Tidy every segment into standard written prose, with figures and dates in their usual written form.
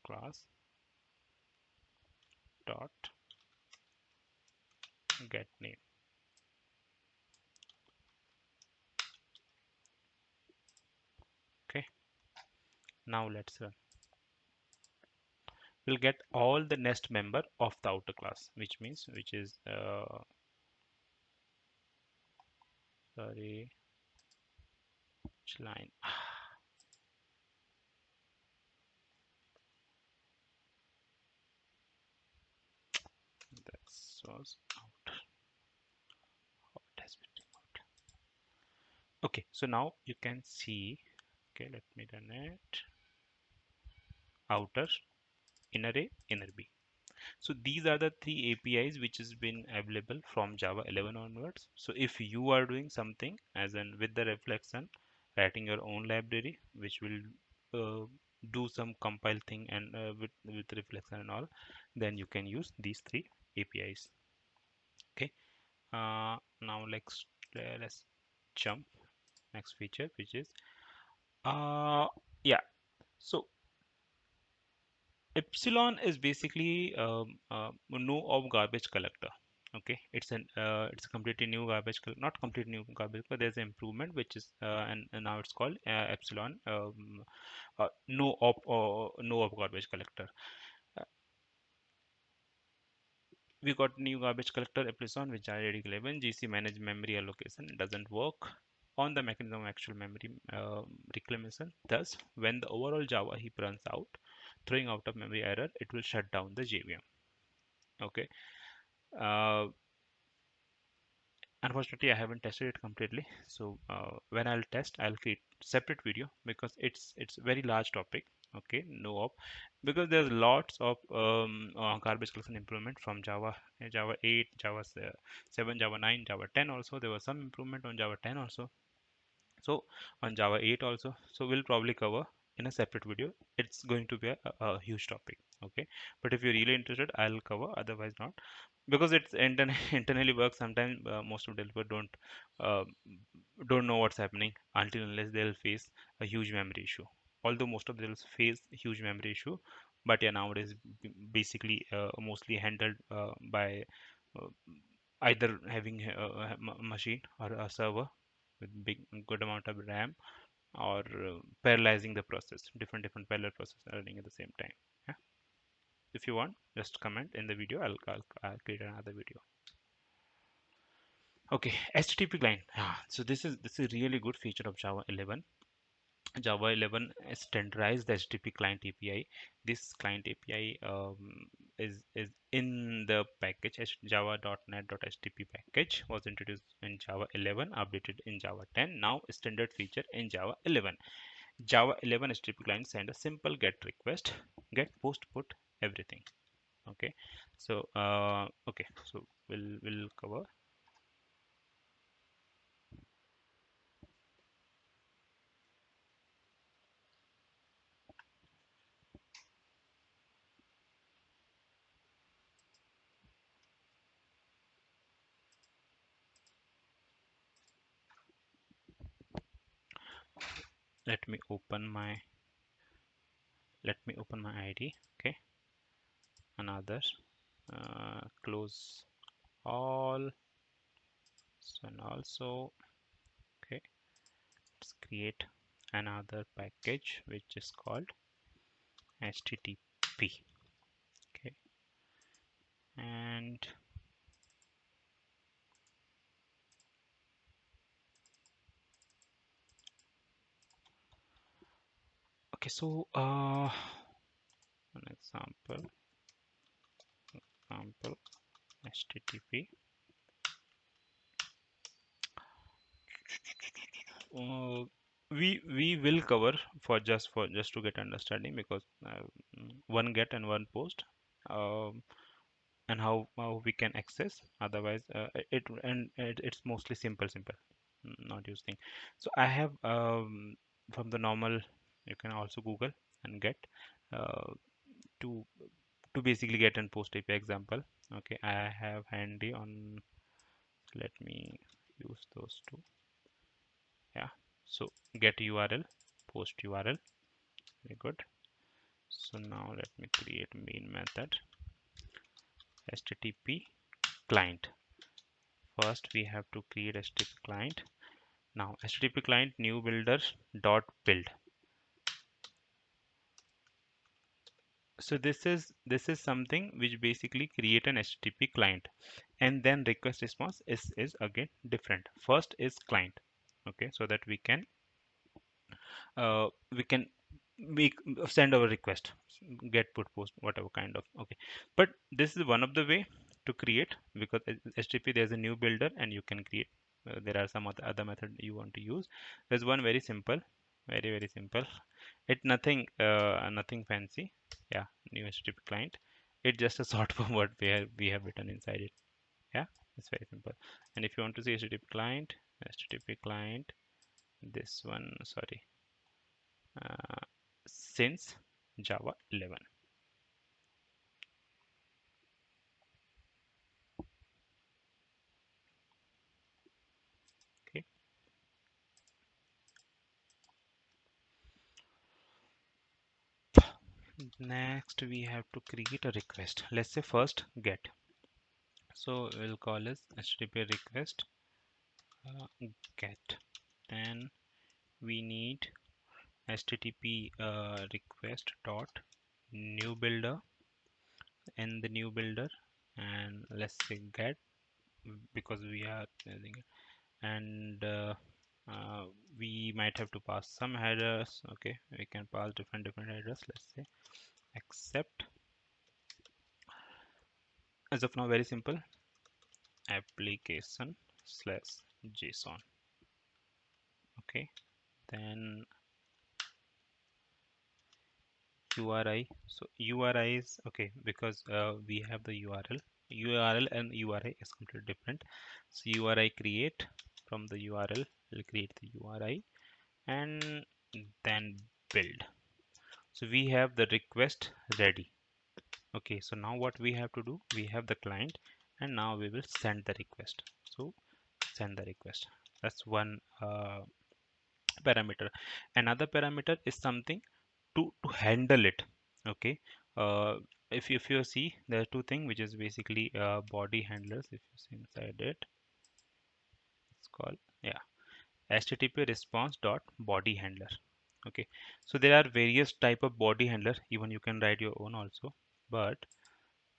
class dot get name. Okay, now let's run. We'll get all the nest member of the outer class, which is sorry, which line? That was out. Oh, it has been removed. Okay, so now you can see. Okay, let me run it. Outer, inner A, inner B. So these are the three APIs which has been available from Java 11 onwards. So if you are doing something as in with the reflection, writing your own library which will do some compile thing and with reflection and all, then you can use these three APIs. Okay. Now let's jump next feature, which is yeah. So epsilon is basically no of garbage collector. Okay, it's a completely new garbage not completely new garbage, but there's an improvement which is and now it's called epsilon no of garbage collector. Uh, we got new garbage collector epsilon which are 11 GC manage memory allocation. It doesn't work on the mechanism of actual memory reclamation. Thus, when the overall Java heap runs out, throwing out of memory error, it will shut down the JVM. Okay. Uh, Unfortunately, I haven't tested it completely. So when I'll test, I'll create separate video because it's very large topic. Okay, no op, because there's lots of garbage collection improvement from Java, Java 8, Java 7, Java 9, Java 10 also. There was some improvement on Java 10 also. So on Java 8 also. So we'll probably cover in a separate video. It's going to be a huge topic. Okay, but if you're really interested, I'll cover. Otherwise, not, because it's internally works. Sometimes most of developers uh, don't know what's happening until unless they'll face a huge memory issue. Although most of them face huge memory issue, but yeah, nowadays basically mostly handled by uh, either having a machine or a server with big good amount of RAM, or parallelizing the process. Different parallel processes are running at the same time. Yeah. If you want, just comment in the video. I'll create another video. Okay, HTTP client. So this is really good feature of Java 11. Java 11 standardized the HTTP client API. This client API is in the package java.net.htp package, was introduced in Java 11, updated in Java 10. Now standard feature in Java 11. Java 11 HTTP client send a simple get request, get, post, put, everything. Okay, so we'll cover. Let me open my ID. Okay, another close all. So and also, okay, let's create another package which is called HTTP. Okay, and okay, so an example HTTP. Uh, we will cover for just to get understanding, because one get and one post, um, and how we can access. Otherwise, it's mostly simple, not using. So I have from the normal. You can also Google and get uh, to to basically get and post API example. Okay, I have handy on. Let me use those two. Yeah. So get URL, post URL. Very good. So now let me create main method HTTP client. First we have to create HTTP client. Now HTTP client new builder dot build. So this is something which basically create an HTTP client, and then request response is again different. First is client, okay, so that we can make send our request, get, put, post, whatever kind of, okay. But this is one of the way to create, because HTTP there's a new builder and you can create. There are some other method you want to use. There's one very simple, very simple. It nothing fancy. Yeah, new HTTP client. It's just a short form what we have written inside it. Yeah, it's very simple. And if you want to see HTTP client, this one, sorry, uh, since Java 11. Okay. Next, we have to create a request. Let's say first get. So we'll call this HTTP request get. Then we need HTTP request dot new builder in the new builder, and let's say get, because we are using it, and we might have to pass some headers. Okay, we can pass different headers. Let's say accept, as of now very simple, application slash JSON. Okay, then URI. So URI is okay because we have the URL and URI is completely different. So URI create, from the URL will create the URI, and then build. So we have the request ready. Okay, so now what we have to do, we have the client, and now we will send the request. So send the request. That's one parameter. Another parameter is something to handle it. Okay, uh, if you see, there are two things which is basically body handlers. If you see inside it, it's called, yeah, HTTP response dot body handler. Okay, so there are various type of body handler, even you can write your own also, but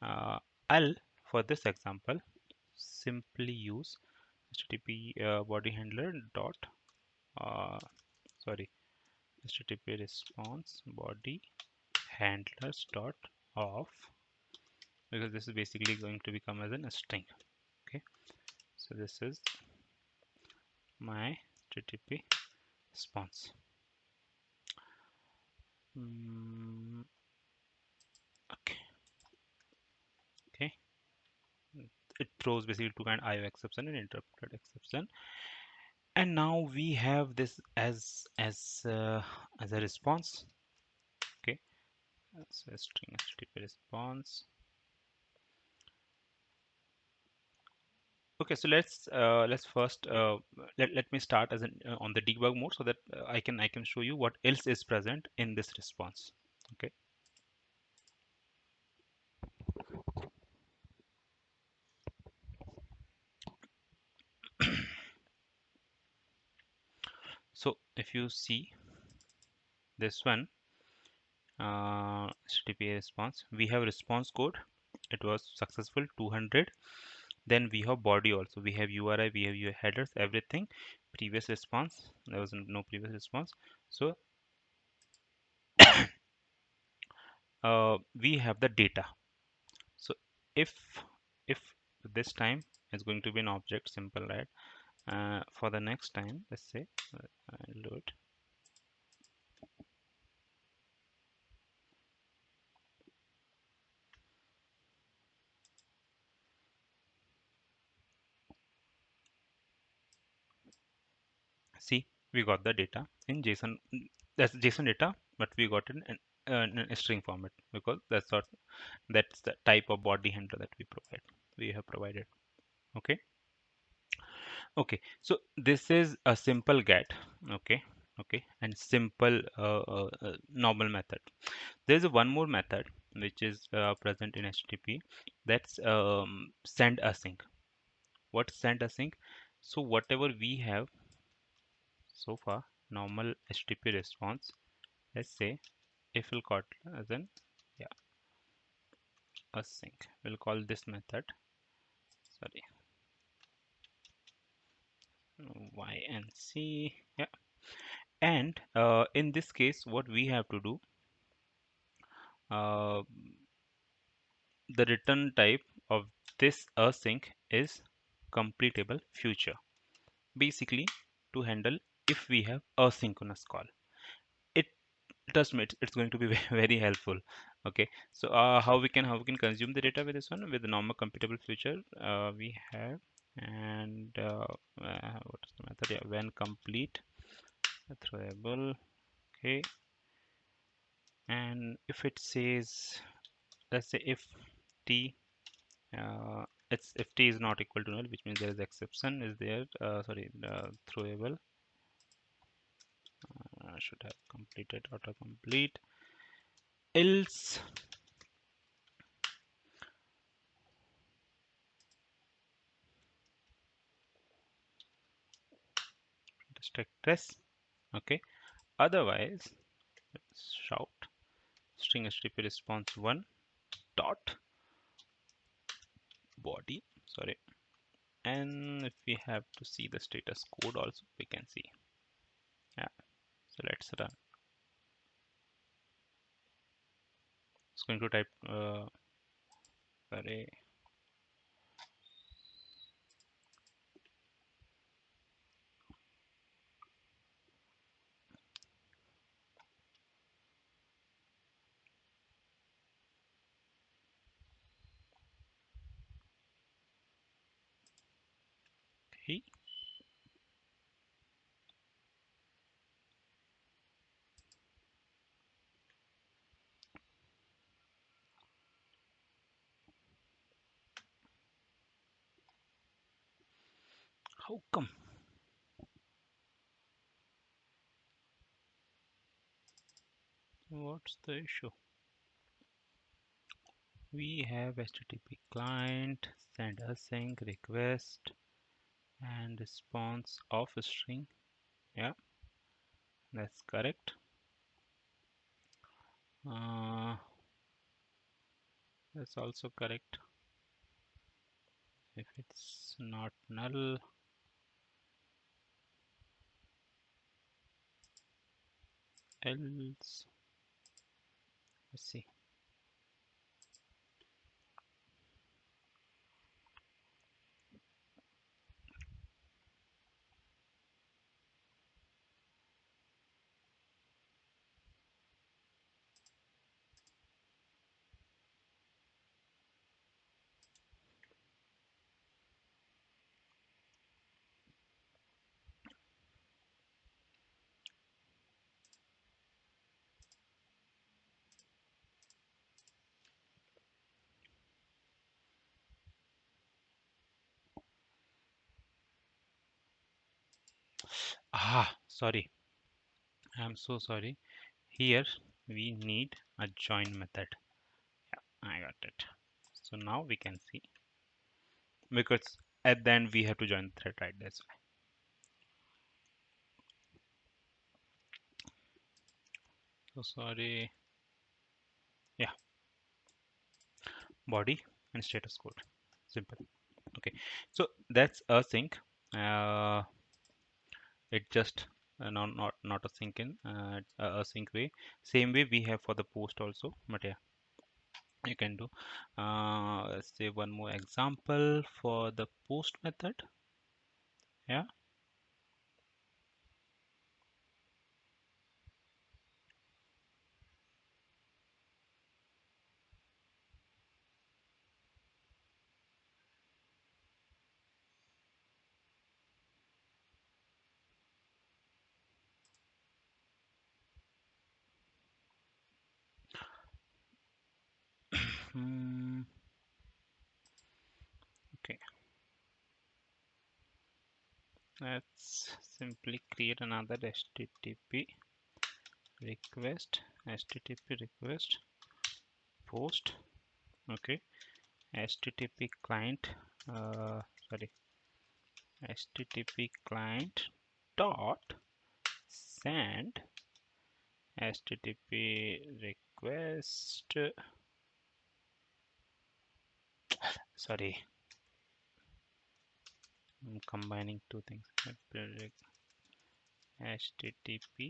I'll, for this example, simply use HTTP body handler dot uh, sorry, HTTP response body handlers dot of, because this is basically going to become as a string. Okay, so this is my HTTP response. Mm, okay, okay. It throws basically two kind, IO exception and interrupted exception. And now we have this as a response. Okay, so string HTTP response. Okay, so let's first let me start as on the debug mode, so that I can show you what else is present in this response. Okay, so if you see this one, HTTP response, we have response code. It was successful 200. Then we have body also. We have URI, we have your headers, everything. Previous response, there was no previous response. So we have the data. So if if this time is going to be an object, simple, right? For the next time, let's say I'll do it. See, we got the data in JSON. That's JSON data, but we got it in a string format, because that's the type of body handler that we have provided. Okay, okay. So this is a simple get. Okay, okay, and simple normal method. There's a one more method which is present in HTTP, that's send async. What's send async? So whatever we have so far, normal HTTP response, let's say if we'll call as in, yeah, async, we'll call this method, sorry, YNC, yeah. And in this case, what we have to do, uh, the return type of this async is completable future, basically to handle if we have asynchronous call. It trust me, it's going to be very helpful. Okay, so how we can consume the data with this one, with the normal computable future we have, and what is the method? Yeah, when complete throwable. Okay, and if it says, let's say if t it's if t is not equal to null, which means there is exception is there, sorry, throwable, should have completed autocomplete, else stack trace. Okay, otherwise let's shout string HTTP response 1 dot body, sorry, and if we have to see the status code also, we can see. Yeah, so let's run. It's going to type array. Hey, how come? What's the issue? We have HTTP client, send async request, and response of a string. Yeah, that's correct. Uh, that's also correct. If it's not null, else, let's see. Sorry. I'm so sorry. Here we need a join method. Yeah, I got it. So now we can see, because at the end we have to join the thread, right? That's why. So sorry. Yeah, body and status code. Simple. Okay. So that's async. Uh, it just not a sync in async way. Same way we have for the post also. But yeah, you can do. Let's say one more example for the post method. Yeah. Hmm, okay. Let's simply create another HTTP request, HTTP request post. Okay, HTTP client, sorry, HTTP client dot send HTTP request. Sorry, I'm combining two things. HTTP